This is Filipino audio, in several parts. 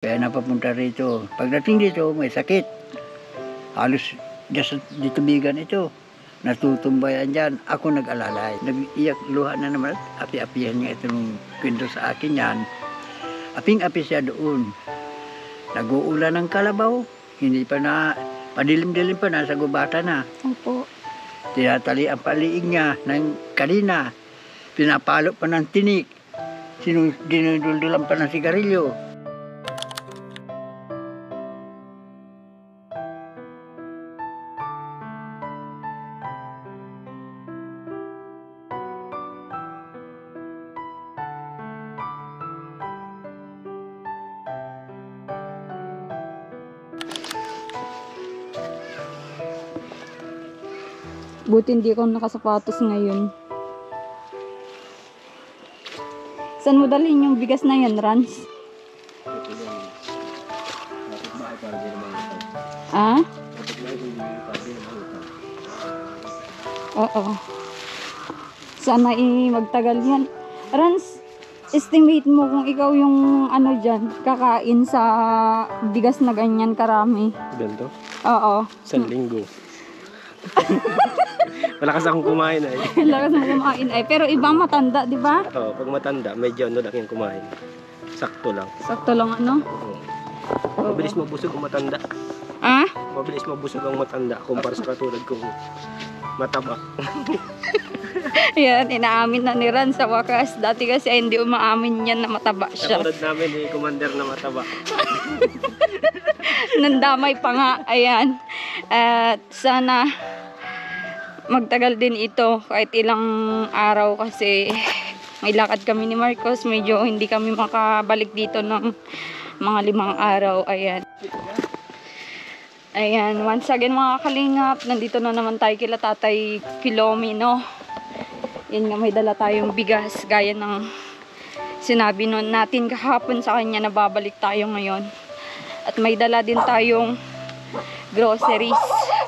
Kaya napapunta rito. Pagdating dito, may sakit. Halos dito bigan ito. Natutumbayan dyan. Ako nag-alalay. Nag-iyak luha na naman. Api-apihan niya itong kwento sa akin yan. Aping-api siya doon. Nag-uulan ng kalabaw. Hindi pa na, padilim-dilim pa na, sa gubata na. Opo. Tinatali ang paliig niya ng kanina. Pinapalo pa ng tinik. Dinuduldulan pa ng sigarilyo. Buti hindi ako nakasapatos ngayon. Saan mo dalhin yung bigas na yan, Rans? Ah? Oo. Sana magtagal yan. Rans, estimate mo kung ikaw yung ano dyan, kakain sa bigas na ganyan karami. Ganito? Oo. Isang linggo. Malakas akong kumain ay. Malakas mo kumain ay. Pero ibang matanda, di ba? Oo, pag matanda, medyo ano lang yung kumain. Sakto lang. Sakto lang ano? Oo. Mabilis mabusog ang matanda. Ah? Mabilis mabusog ang matanda kumpara sa katulad kong mataba. Yan, inaamin na ni Ran sa wakas. Dati kasi hindi umaamin yan na mataba siya. Katulad namin ni Commander na mataba. Nandamay pa nga. Ayan. At sana magtagal din ito kahit ilang araw kasi may lakad kami ni Marcos. Medyo hindi kami makabalik dito ng mga 5 araw. Ayan. Ayan. Once again mga kalingap, nandito na naman tayo kila Tatay Kilomi, no? Yan nga, may dala tayong bigas gaya ng sinabi nun natin kahapon sa kanya na babalik tayo ngayon. At may dala din tayong groceries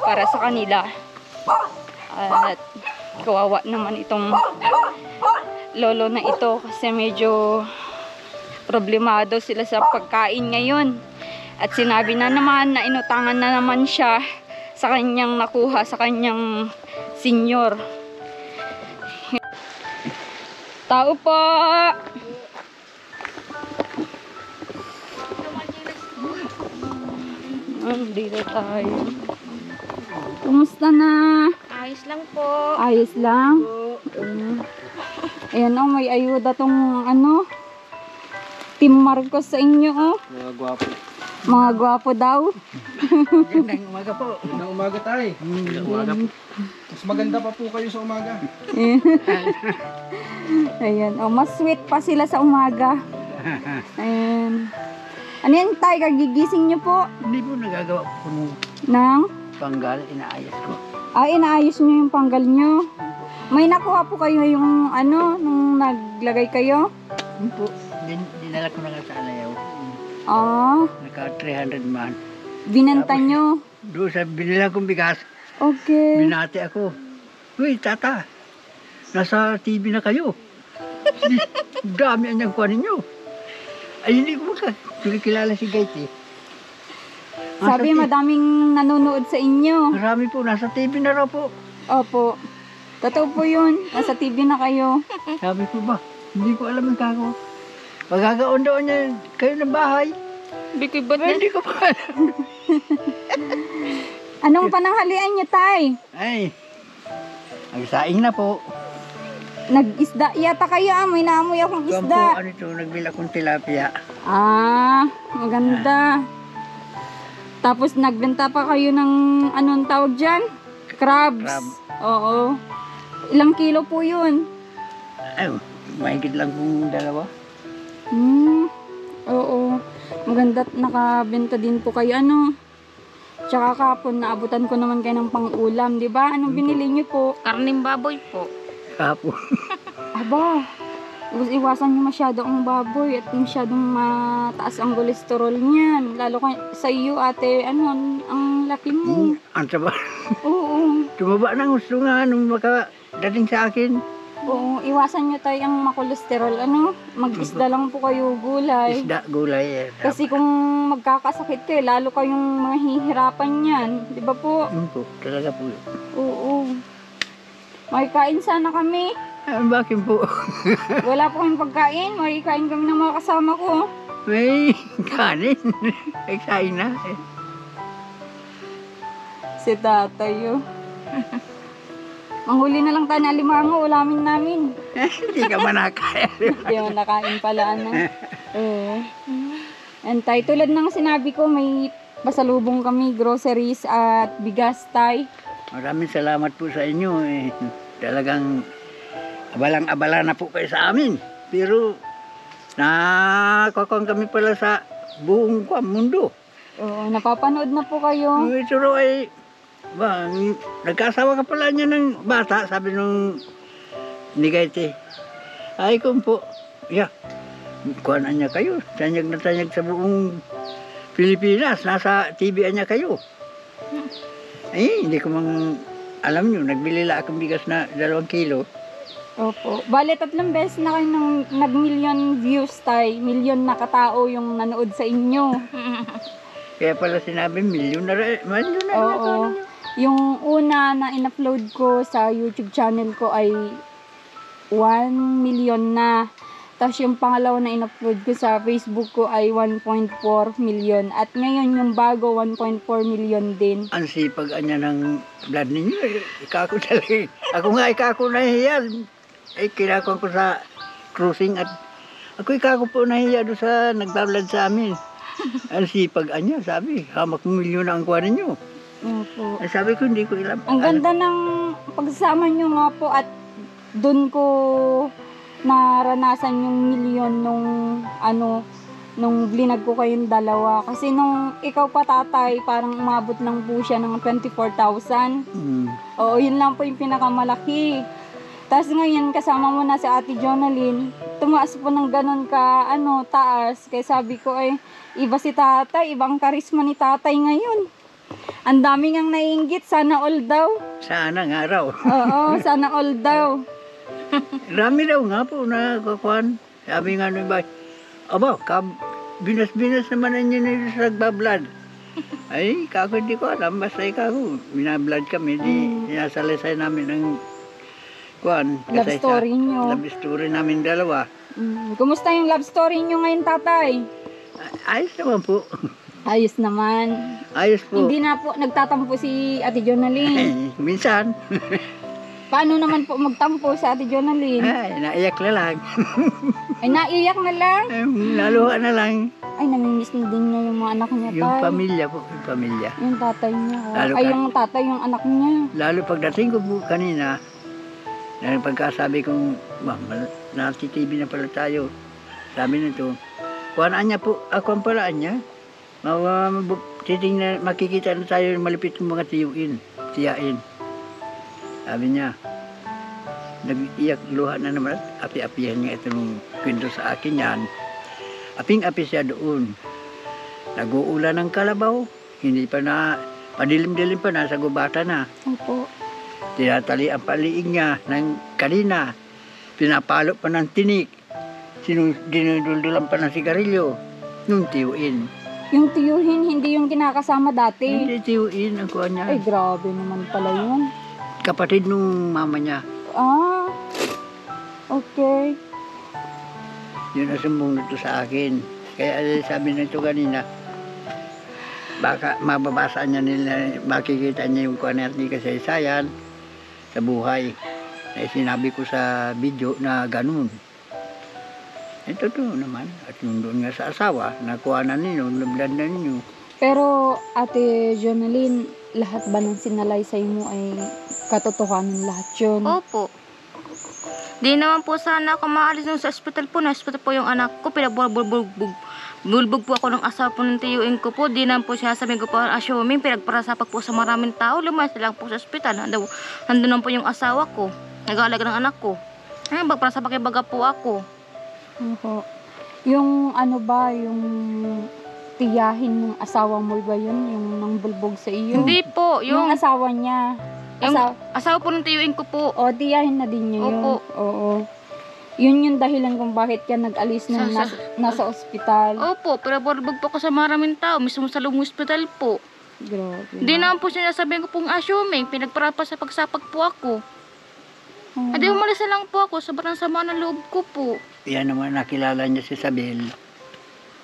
para sa kanila. At kawawa naman itong lolo na ito kasi medyo problemado sila sa pagkain ngayon. At sinabi na naman na inutangan na naman siya sa kanyang nakuha sa kanyang senior. Tao po! Dito tayo. Kumusta na? Ayos lang po. Ayos lang? Ayan o, may ayuda tong ano, Team Marcos sa inyo o. Mga gwapo. Mga gwapo daw. Magandang umaga po. Magandang umaga tayo. Magandang umaga po. Mas maganda pa po kayo sa umaga. Ayan, o, mas sweet pa sila sa umaga. Ayan. Ano yan tayo, kagigising nyo po? Hindi po nagagawa po ng Nang? panggal, inaayos ko. Inaayos nyo yung panggal nyo. May nakuha po kayo yung ano, nung naglagay kayo? Yun po, dinala ko na nga sa alayaw. Naka 300 man. Binanta nyo. Doon sa binila kong bigas, Okay. binati ako. Uy, tata, nasa TV na kayo. Dami ang niyang kuha ninyo. Ay, hindi ko kilala si Gaiti. Sabi, madaming nanonood sa inyo. Marami po, nasa TV na raw po. Opo. Totoo po yun. Nasa TV na kayo. Sabi ko ba, hindi ko alam ang gagawa. Magagaon daw niya kayo ng bahay. Hindi ko ba Hindi ko pa alam. Anong pananghalian nyo, tay? Ay, nagsaing na po. Nag-isda yata kayo. May naamoy akong Ito po, isda. ano ito, nagbila kong tilapia. Maganda. Tapos nagbenta pa kayo ng anong tawag dyan? Crabs. Crab. Oo. Ilang kilo po yun? Ay, mahigit lang kung 2. Oo. Maganda, nakabenta din po kayo. Ano? Tsaka kapon, naabutan ko naman kayo ng pang-ulam, di ba? Anong binili niyo po? Karning baboy po. Kapo. Aba, iwasan niyo masyado ang baboy at masyadong mataas ang kolesterol niyan. Lalo sa iyo, ate, ano, ang laki mo. Ang taba. Oo. Tumaba na gusto nga nung makadating sa akin. Oo, iwasan nyo tayo ang makolesterol. Ano? Mag-isda lang po kayo, gulay. Isda, gulay. Kasi kung magkakasakit kayo, lalo kayong mahihirapan yan. Di ba po? Yun po, talaga po. Oo. Makikain sana kami. Bakit po? Wala po kaming pagkain. Makikain kami ng mga kasama ko. May kanin. Excited na. Si tatay, oh. Manghuli na lang tayo ng alimango, ulamin namin. Hindi ka manakaya. Hindi mo nakain pala, ano. Oo. And tay, tulad ng sinabi ko, may pasalubong kami, groceries at bigas, tay. Maraming salamat po sa inyo. Talagang abalang-abala na po kayo sa amin. Pero nakakon kami pala sa buong mundo. Oo, napapanood na po kayo. Ito raw ay, nagkasawa ka pala niya ng bata, sabi nung Nigayte. Ay kung po, kuhanan niya kayo. Tanyag na tanyag sa buong Pilipinas. Nasa TV niya kayo. Ay, hindi ko mang alam nyo. Nagbili lang akong bigas na 2 kilo. Opo. Bale, 3 beses na kayo nag-million views, tay. Million na katao yung nanood sa inyo. Kaya pala sinabi, milyon na. Oo. Yung una na in-upload ko sa YouTube channel ko ay 1 million na. Tapos yung pangalawa na in-upload ko sa Facebook ko ay 1.4 million. At ngayon yung bago, 1.4 million din. Ang sipag niya ng blood ninyo. Ikako talaga. Ako nga ikako nahiya. Ay, kinakon ko sa cruising at ako ikako po nahiya doon sa nagbablad sa amin. Ang sipag niya, sabi, hamak milyon na ang kuha ninyo. Opo. Ay, sabi ko, hindi ko ilam. Ang ganda ng pagsasama nyo nga po at doon ko naranasan yung milyon nung blinag ko kayong dalawa. Kasi nung ikaw pa tatay, parang umabot lang po siya ng 24,000. Oo, yun lang po yung pinakamalaki. Tapos ngayon, kasama mo na si Ate Jonalyn, tumaas po ng ganun ka, taas. Kaya sabi ko iba si tatay, ibang karisma ni tatay ngayon. Ang dami ngang naiinggit, sana all daw. Sana nga raw. Oo, sana all daw. Rami daw nga po na kakuhan. Sabi nga nung iba, aba, binas-binas naman na niya nito sa nagbablad. Ay, kako hindi ko alam. Basta kako, binablad kami. Sinasalisay namin ng kuhan. Love story nyo. Love story namin dalawa. Kumusta yung love story nyo ngayon, tatay? Ayos naman po. Ayos naman. Ayos po. Hindi na po nagtatampo si Ate Jonalyn. Minsan. Paano naman po magtampo si Ate Jonalyn? Ay, naiyak na lang. Ay, naiyak na lang. Naluha na lang. Ay, namimiss na din niya yung mga anak niya, tay. Yung pamilya po, yung pamilya. Yung tatay niya. Lalo Ay, ka- yung tatay, yung anak niya. Lalo pagdating ko po kanina, na pagkasabi kong, nati-TV na pala tayo. Sabi nito, kuhaan niya po, ako ang palaan niya. Makikita na tayo malipit ng mga tiyain. Sabi niya, nag-iyak luha na naman at api-apihan niya itong kwento sa akin yan. Aping-api siya doon. Nag-uulan ng kalabaw. Hindi pa na, padilim-dilim pa, nasa gubata na. Opo. Tinatali ang paliig niya ng kanina. Pinapalo pa ng tinik. Dinuduldulan pa ng sigarilyo. Yung tiyuin. Yung tiyuhin, hindi yung kinakasama dati. Hindi tiyuin ang kuha niya. Ay, grabe naman pala yun. Kapatid nung mama niya. Ah, okay. Yun ang sumbong nito sa akin. Kaya sabi nito kanina, baka mababasa niya nila, makikita niya yung kuha natin kasaysayan sa buhay. Na sinabi ko sa video na ganun. Ito naman. At yung doon nga sa asawa, nakuha na ninyo, nablad na ninyo. Pero, Ate Jonalyn, lahat ba ng sinalaysay mo ay katotohanan lahat yun? Opo. Di naman po sana ako maalis nung sa ospital po. Na-hospital po yung anak ko. Bulbog po ako ng asawa po ng tiyuin ko po. Di naman po sinasabihin ko po assuming. Pinagparasapak po sa maraming tao. Lumayas lang po sa ospital. Nandun lang po yung asawa ko. Nag-aalaga ng anak ko. Ay, magparasapak yung baga po ako. Oho. Yung yung tiyahin ng asawa mo ba yun? Yung nang bulbog sa iyo? Hindi po. Yung Yung asawa niya. Yung Asa- asawa po ng tiyuin ko po. O, tiyahin na din niya yun. Opo. Oo. Yun yung dahilan kung bakit ka nag-alis na nasa ospital. Opo, pinaborbog po ako sa maraming tao, mismo sa lumang hospital po. Grabe. Hindi naman po sinasabihin ko pong assuming, pinagparapa sa pagsapag po ako. Oo. Hindi, umalis na lang po ako, sobrang sama ng loob ko po. Yan naman nakilala niya si Isabel.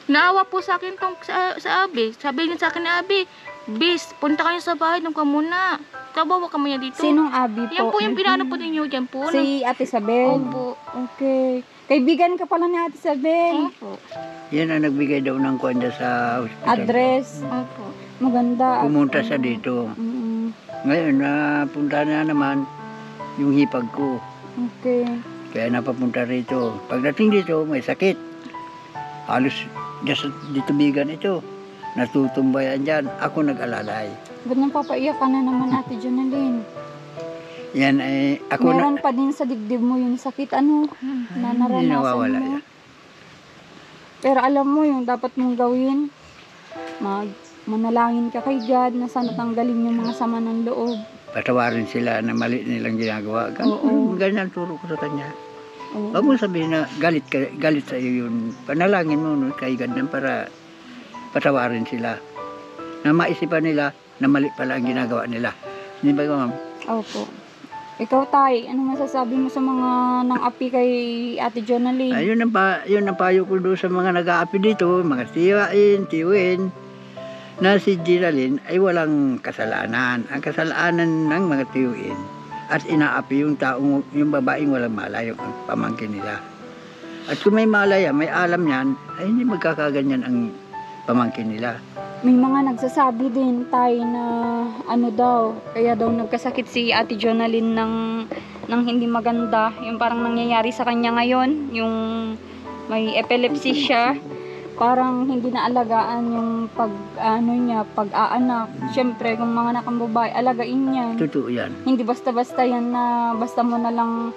Naawa po sa akin tong sa Abi. Sabi niya sa akin na Abi, bis, punta kayo sa bahay, nung ka muna. Tabawa kami niya dito. Sinong Abi po? Yan po yung pinano po ninyo dyan po. Si Ate Isabel? Opo. Okay. Kaibigan ka pala ni Ate Isabel. Opo. Yan ang nagbigay daw ng kwanda sa hospital. Address. Opo. Maganda. Pumunta siya dito. Mm-mm. Ngayon, napunta na naman yung hipag ko. Okay. Kaya napapunta rito. Pagdating dito, may sakit. Halos dito bigan ito. Natutumbayan dyan. Ako nag-alalay. Ba't nang papaiyak ka na naman, Ate Jonalyn? Yan ay ako Meron pa din sa dibdib mo yung sakit, ano, na Hindi naranasan nawawala mo. yan. Pero alam mo, yung dapat mong gawin, manalangin ka kay God na sana tanggalin yung mga sama ng loob. Patawarin sila na mali nilang ginagawa. Oo. Ganyan turo ko sa kanya. Oo. Huwag mo sabihin na galit sa iyo yun. Panalangin mo no, kay God na para patawarin sila. Na maisipan nila na mali pala ang ginagawa nila. Hindi ba ma'am? Opo. Ikaw, Tay, ano masasabi mo sa mga nang-api kay Ate Jonalyn? Ayun yun ang payo ko doon sa mga nag-aapi dito, mga tiyuin, na si Ginalyn ay walang kasalanan. Ang kasalanan ng mga tiyuin at inaapi yung yung babaeng walang malay, yung pamangkin nila. At kung may malaya, may alam yan, ay hindi magkakaganyan ang pamangkin nila. May mga nagsasabi din, Tay, na ano daw, kaya daw nagkasakit si Ate Jonalyn ng hindi maganda. Yung parang nangyayari sa kanya ngayon, yung may epilepsy siya. Parang hindi na alagaan yung pag-aanak. Siyempre, kung mga anak ang babae, alagain yan. Totoo yan. Hindi basta-basta yan na basta mo na lang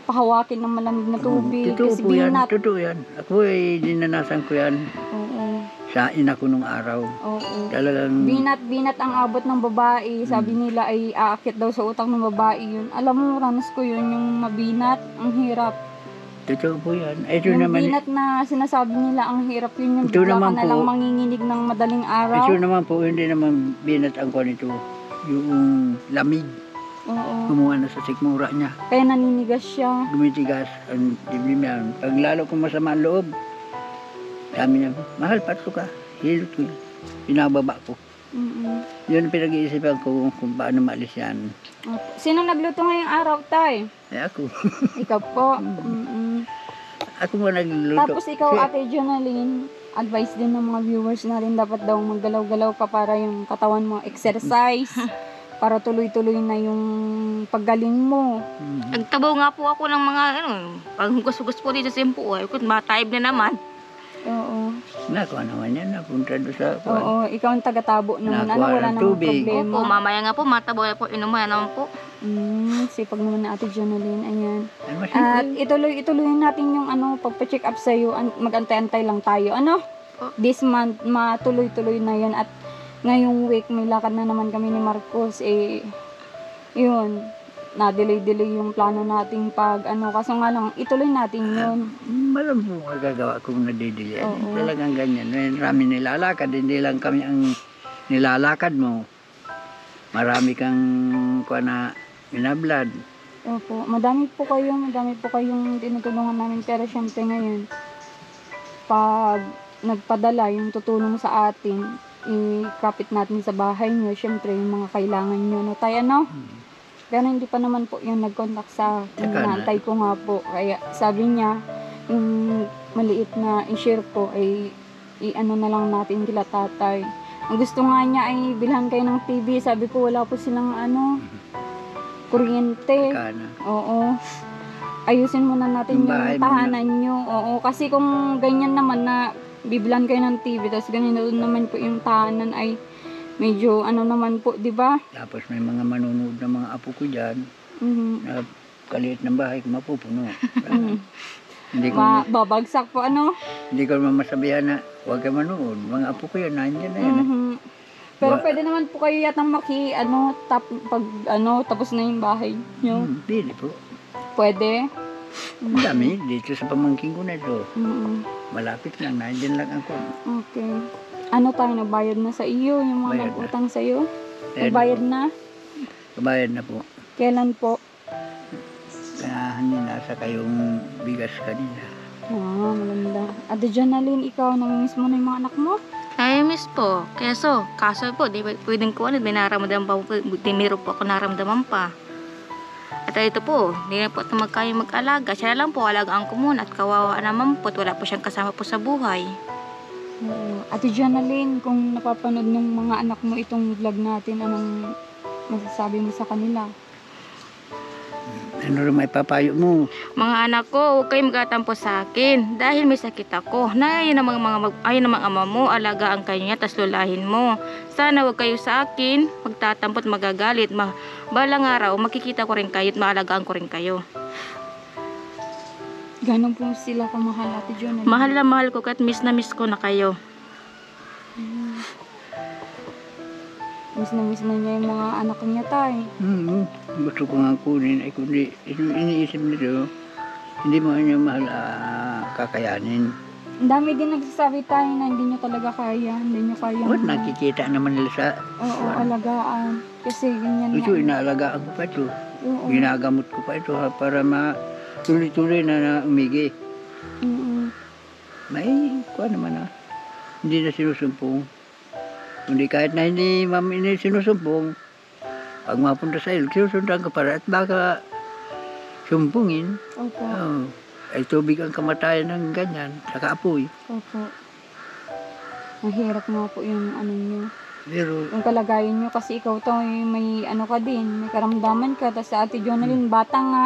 pahawakin ng malamig na tubig. Totoo Kasi po yan. binat. Totoo yan. Ako ay dinanasan ko yan Oo. sa ina ko nung araw. Oo. Talagang Binat ang abot ng babae. Sabi nila ay aakit daw sa utang ng babae yun. Alam mo, ranas ko yun, yung mabinat, ang hirap. totoo po yan. Ito Yung naman, binat na sinasabi nila ang hirap yun, yung Ito bigla ka naman na po. lang manginginig ng madaling araw. ito naman po, hindi naman binat ang kwan ito. Yung lamig, Oo. gumawa na sa sikmura niya. Kaya naninigas siya. Gumitigas ang dibdib niya. Pag lalo kong masama ang loob, sabi niya, mahal, patro ka. Hilot ko. Pinababa ko. Mm-mm. Yun ang pinag-iisipan ko kung paano maalis yan. Opo. Sino nagluto ngayong araw, Tay? Eh ako. Ikaw po. Mm-mm. Ako mo nagluluto. Tapos ikaw, Ate Jonalyn, advice din ng mga viewers natin, dapat daw maggalaw-galaw ka para yung katawan mo exercise. Para tuloy-tuloy na yung paggaling mo. Nagtabaw nga po ako ng mga, pag hugas-hugas po dito sa simpo, matayib na naman. Oo. Nakuha naman yan. Napunta doon sa kwan. Oo, ikaw ang taga-tabo naman. Nakuha Wala ng namang tubig. problema. Opo, mamaya nga po, matabaw na po, inuman naman po. Sipag naman na Ate Jonalyn. Ayan. Ay, masyado. At ituloy natin yung pagpa-check up sa'yo. Mag-antay-antay lang tayo. This month, matuloy-tuloy na yan. At ngayong week, may lakad na naman kami ni Marcos. Yun. Na-delay yung plano nating kaso nga lang, ituloy natin yun. Malam po magagawa kong nadidili. Oo. Talagang ganyan. May marami nilalakad. Hindi lang kami ang nilalakad mo. Marami kang na binablad. Opo, madami po kayong tinutulungan namin, pero syempre ngayon, pag nagpadala yung tutulong sa atin, ikapit natin sa bahay nyo, syempre yung mga kailangan nyo, no tayo, no? Pero hindi pa naman po yung nag-contact sa akin, Saka na. naantay ko nga po, kaya sabi niya, yung maliit na i-share ko, ay i-ano na lang natin kila tatay. Ang gusto nga niya ay bilhan kayo ng TV, sabi ko wala po silang kuryente. Kana. Oo. Ayusin muna natin Yung yung bahay mo tahanan nyo. Oo. Kasi kung ganyan naman na bibilan kayo ng TV, tapos ganyan naman po yung tahanan ay medyo naman po, di ba? Tapos may mga manunood na mga apo ko dyan Mhm. na kaliit ng bahay ko mapupuno. Mhm. Hindi ko Babagsak po, hindi ko naman masabihan na huwag ka manood. Mga apo ko yan, nandiyan na yan. Mhm. Pero pwede naman po kayo yatang tapos na yung bahay nyo. Pili po. Pwede. Ang dami dito sa pamangkin ko na ito. Mm. Malapit lang, nandiyan lang ako. Okay. Ano tayo, nagbayad na sa iyo? Yung mga Bayad na. nag-utang sa iyo? Bayad Nagbayad na? Kabayad na po. Kailan po? Kaya nasa kayong bigas kanina. Maganda. Ate Janalyn, ikaw, namimiss mo na yung mga anak mo? Ay, miss po. Kaso po, di ba pwedeng ko may naramdaman pa po, di meron po ako naramdaman pa. At ito po, di na po ito magkaya mag-alaga. Siya lang po, alagaan ko muna at kawawa naman po at wala po siyang kasama po sa buhay. Oo. Ate Janalyn, kung napapanood ng mga anak mo itong vlog natin, anong masasabi mo sa kanila? Ano rin may papayo mo? Mga anak ko, huwag kayong magatampo sa akin dahil may sakit ako. Na ayun ang mga ama mo, alagaan kayo niya, tas lulahin mo. Sana huwag kayo sa akin, magtatampo at magagalit. Balang araw, makikita ko rin kayo at maalagaan ko rin kayo. Ganon po sila kamahal, Ate Janalyn? Mahal na mahal ko at miss na miss ko na kayo. Miss na niya yung mga anak niya, tay. Gusto ko nga kunin ay kundi iniisip nito, hindi mo niya mahal kakayanin. Ang dami din nagsasabi tayo na hindi niyo talaga kaya. Hindi niyo kaya. Ba't nakikita naman nila sa... Oo, alagaan. Kasi ganyan Ito, na. inaalagaan ko pa ito. Oo. Ginagamot ko pa ito para tuloy-tuloy na umigi. Oo. May kuha naman hindi na sinusumpong. Hindi kahit na hindi mami sinusumpong, pag mapunta sa ilog, sinusundan ka para at baka sumpungin. Opo. Ay tubig ang kamatayan ng ganyan, saka apoy. Opo. Mahirap nga po yung ano niyo. Pero Yung kalagayan niyo kasi ikaw to may ano ka din, may karamdaman ka. Tapos sa Ate Janalyn, bata nga,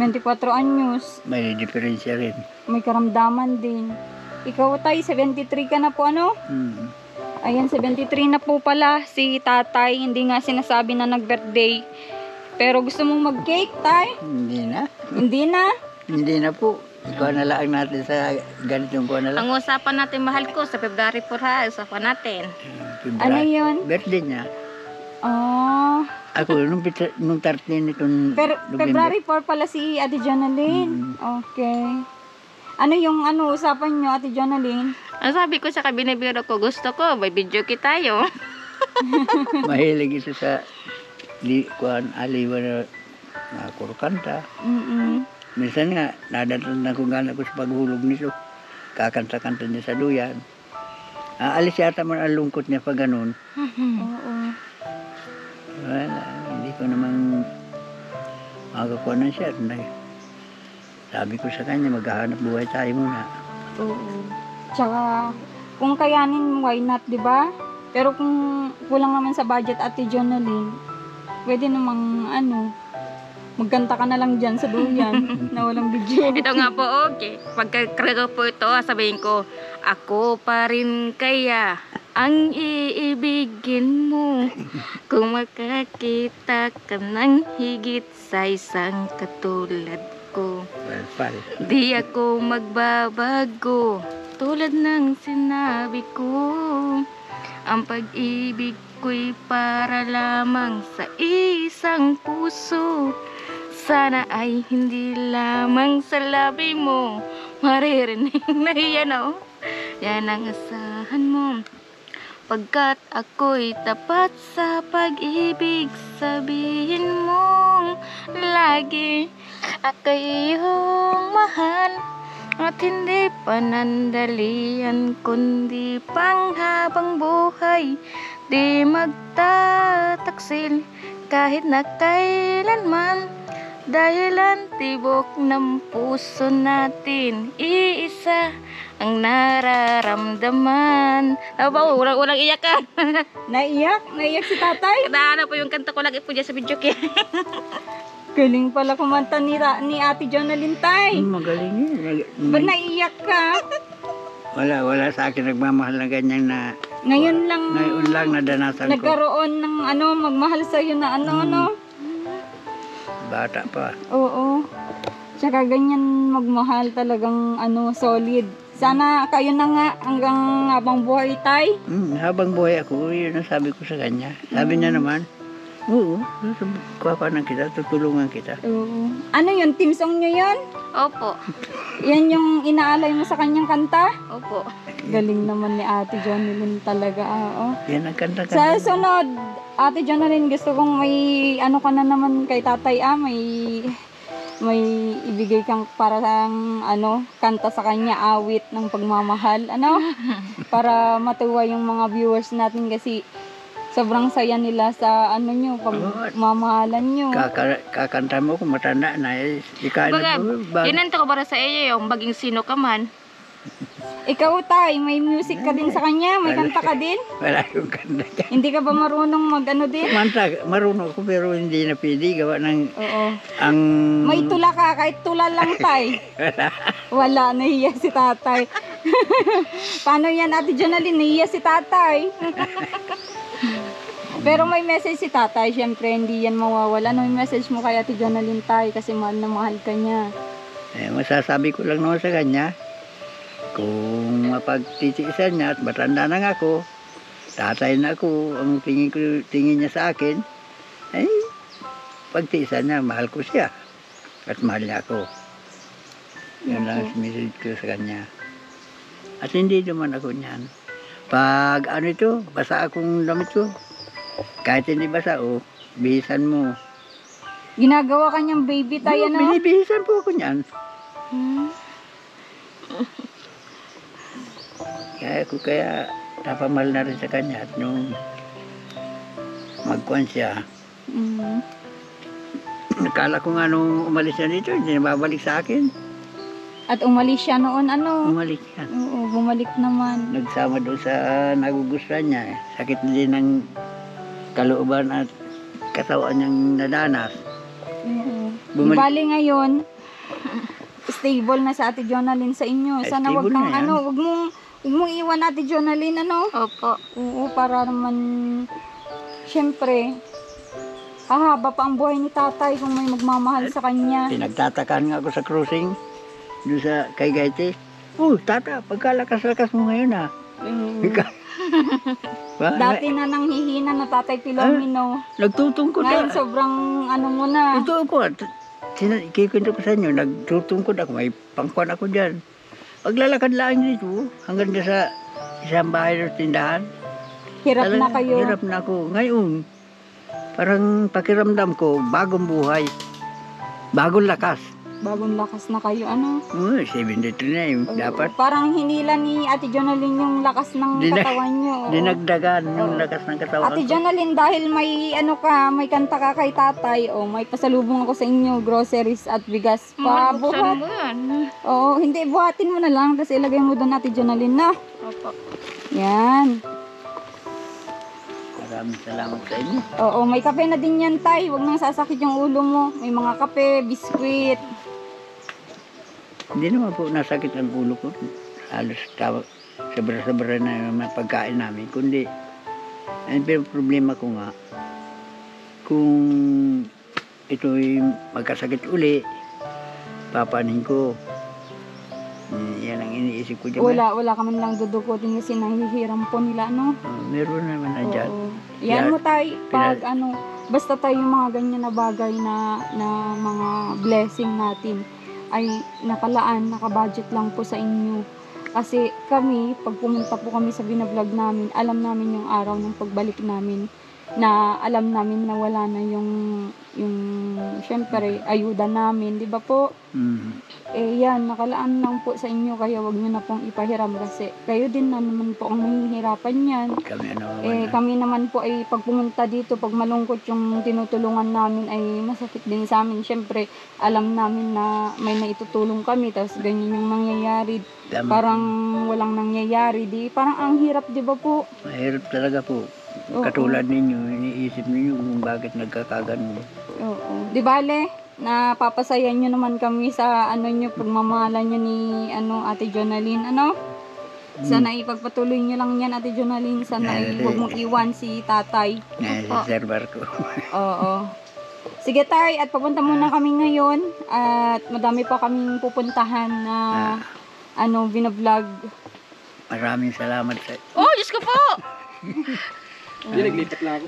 24 anyos, may diferensya rin. may karamdaman din. Ikaw tayo, 73 ka na po ano? Ayan, 73 na po pala si tatay. Hindi nga sinasabi na nag-birthday. Pero gusto mong mag-cake, tay? Hindi na. Hindi na. Hindi na po. Ikaw na lang natin sa ganitong kuha na lang. Ang usapan natin, mahal ko, sa February 4 ha, usapan natin. Ano yun? Birthday niya. Oh. Ako, nung 13 nitong Pero November. February 4 pala si Ate Janalyn. Okay. Ano yung usapan nyo, Ate Janalyn? Ang sabi ko sa binibiro ko, gusto ko, may video kita tayo. Mahilig ito sa aliwan na kurkanta. Minsan nga, nadatanda ko nga ako sa paghulog nito. Kakanta-kanta niya sa duyan. Alis yata man ang lungkot niya pag ganun. Oo. Wala, hindi ko namang makakuha ng siya. Sabi ko sa kanya, maghahanap buhay tayo muna. Oo. Tsaka, kung kayanin, why not, di ba? Pero kung kulang naman sa budget, Ate Janalyn, pwede namang, magkanta ka na lang dyan sa duyan na walang video. Ito nga po, okay. Pagkakrego po ito, sabihin ko, ako pa rin kaya ang iibigin mo kung makakita ka ng higit sa isang katulad ko. Well, Di ako magbabago tulad ng sinabi ko. Ang pag-ibig ko'y para lamang sa isang puso. Sana ay hindi lamang sa labi mo maririnig na yan, yan ang asahan mo. Pagkat ako'y tapat sa pag-ibig, sabihin mong lagi ako'y iyong mahal. At hindi panandalian kundi panghabang buhay. Di magtataksil kahit na kailanman. Dahilan tibok ng puso natin, iisa ang nararamdaman. Walang iyak ka. Naiyak? Naiyak si tatay? Naano po yung kanta ko lagi po dyan sa video kaya. Galing pala kumanta ni Ate Janalyn, tay. magaling yun. Ba't naiyak ka? Wala sa akin nagmamahal na ganyan na Ngayon lang nadanasan ko. nagkaroon ng magmahal sa'yo na Bata pa. Oo. Tsaka ganyan magmahal talagang solid. Sana kayo na nga hanggang habang buhay, tay. Habang buhay ako, yun ang sabi ko sa kanya. Sabi niya naman, oo, kuha kita, tutulungan kita. Oo. Ano yun? Team song nyo yun? Opo. Yan yung inaalay mo sa kanyang kanta? Opo. Galing naman ni Ate Jonalyn talaga. Oo. Yan ang kanta. Sa sunod, Ate Jonalyn, gusto kong may ano ka na naman kay tatay, may ibigay kang parang kanta sa kanya, awit ng pagmamahal, para matuwa yung mga viewers natin kasi sobrang saya nila sa pagmamahalan nyo. Kakanta mo kung matanda na eh. Baga, ginanto ko para sa iyo yung baging sino ka man. Ikaw, tay, may music ka din sa kanya? May kanta ka din? Wala yung kanta niya. Hindi ka ba marunong din? Kumanta, marunong ko pero hindi na pwede. Gawa ng Oo. ang... May tula ka, kahit tula lang, tay. Wala, nahiya si tatay. Paano yan, Ate Jonalyn? Nahiya si tatay. Pero may message si tatay, syempre hindi yan mawawala. Ano yung message mo kay Ate Jonalyn, tay? Kasi mahal na mahal ka niya. Masasabi ko lang naman sa kanya, kung mapagtitiisan niya at matanda na nga ako, tatay na ako, ang tingin niya sa akin, ay pagtiisan niya, mahal ko siya. At mahal niya ako. Yun lang ang message ko sa kanya. At hindi naman ako niyan. Pag basa akong damit ko, kahit hindi basa, bihisan mo. Ginagawa ka niyang baby tayo, Binibihisan po ako niyan. Kaya napamahal na rin sa kanya at nung magkuhan siya, nakala ko nga nung umalis na dito, hindi na babalik sa akin. At umalis siya noon, Umalik siya. Oo, bumalik naman. Nagsama doon sa nagugustuhan niya. Sakit din ng kalooban at katawan niyang nadanas. Oo. Bumalik- Bali ngayon, stable na sa Ate Jonalyn sa inyo. Ay, Sana wag stable kang na yan. wag mong iwan Ate Jonalyn, Opo. Oo, para naman, syempre, hahaba pa ang buhay ni tatay kung may magmamahal sa kanya. Pinagtatakan nga ako sa cruising doon sa kay Gaite. Tata, pagkalakas-lakas mo ngayon Dati na nang hihina na tatay Pilomino. Nagtutungkod Ngayon na. sobrang mo na. Totoo po. Ikikwento ko sa inyo, nagtutungkod ako. May pangkuan ako dyan. Paglalakad lang dito, hanggang dyan sa isang bahay ng tindahan. Hirap na kayo. Hirap na ako. Ngayon, parang pakiramdam ko, bagong buhay. Bagong lakas. Bagong lakas na kayo, 73 na yun. Dapat Parang hinila ni Ate Jonalyn yung lakas ng katawan nyo. Oo. dinagdagan yung lakas ng katawan Ate ko. Jonalyn, dahil may may kanta ka kay tatay, may pasalubong ako sa inyo, groceries at bigas pa. Buksan mo yan. Oo, hindi, buhatin mo na lang, tapos ilagay mo doon, Ate Jonalyn, na. Opo. Yan. Maraming salamat sa inyo. Oo, may kape na din yan, tay. Huwag nang sasakit yung ulo mo. May mga kape, biskwit. Hindi naman po nasakit ang ulo ko. Halos sobra-sobra na yung mga pagkain namin. Kundi, ang problema ko nga, kung ito'y magkasakit uli, papanin ko. Yan ang iniisip ko dyan. Wala ka man lang dudukutin kasi nahihiram po nila, Meron naman na dyan. Oo. Yan mo tay, pag basta tayo yung mga ganyan na bagay na mga blessing natin ay nakabudget lang po sa inyo. Kasi kami, pag pumunta po kami sa binablog namin, alam namin yung araw ng pagbalik namin na alam namin na wala na yung syempre, ayuda namin, di ba po? Yan, nakalaan lang po sa inyo, kaya wag nyo na pong ipahiram kasi kayo din na naman po ang mahihirapan yan. Kami naman po ay pag pumunta dito, pag malungkot yung tinutulungan namin ay masakit din sa amin. Syempre, alam namin na may naitutulong kami, tapos ganyan yung nangyayari. Parang walang nangyayari, parang ang hirap, di ba po? Mahirap talaga po. Katulad ninyo, iniisip ninyo kung bakit nagkakaganyan. Oo. Di bale, napapasayan nyo naman kami sa pagmamahalan nyo ni Ate Jonalyn. Sana ipagpatuloy nyo lang yan, Ate Jonalyn. Sana huwag mong iwan si tatay. Sa server ko. Oo. Sige tay, at papunta muna kami ngayon. At madami pa kaming pupuntahan na binablog. Maraming salamat sa Oh, Diyos ko po! Hindi, naglipat lang ako.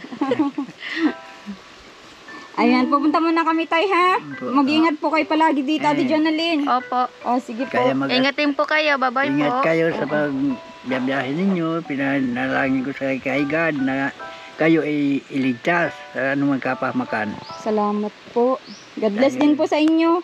Ayan, pupunta muna kami tay ha. Mag-ingat po kayo palagi dito, Ate Jonalyn. Opo. Oh, sige po. kaya Ingatin po kayo. Bye-bye po. ingat kayo sa pagbiyahe ninyo. Pinanalangin ko sa kay God na kayo ay iligtas sa anumang kapahamakan. Salamat po. God bless din po sa inyo.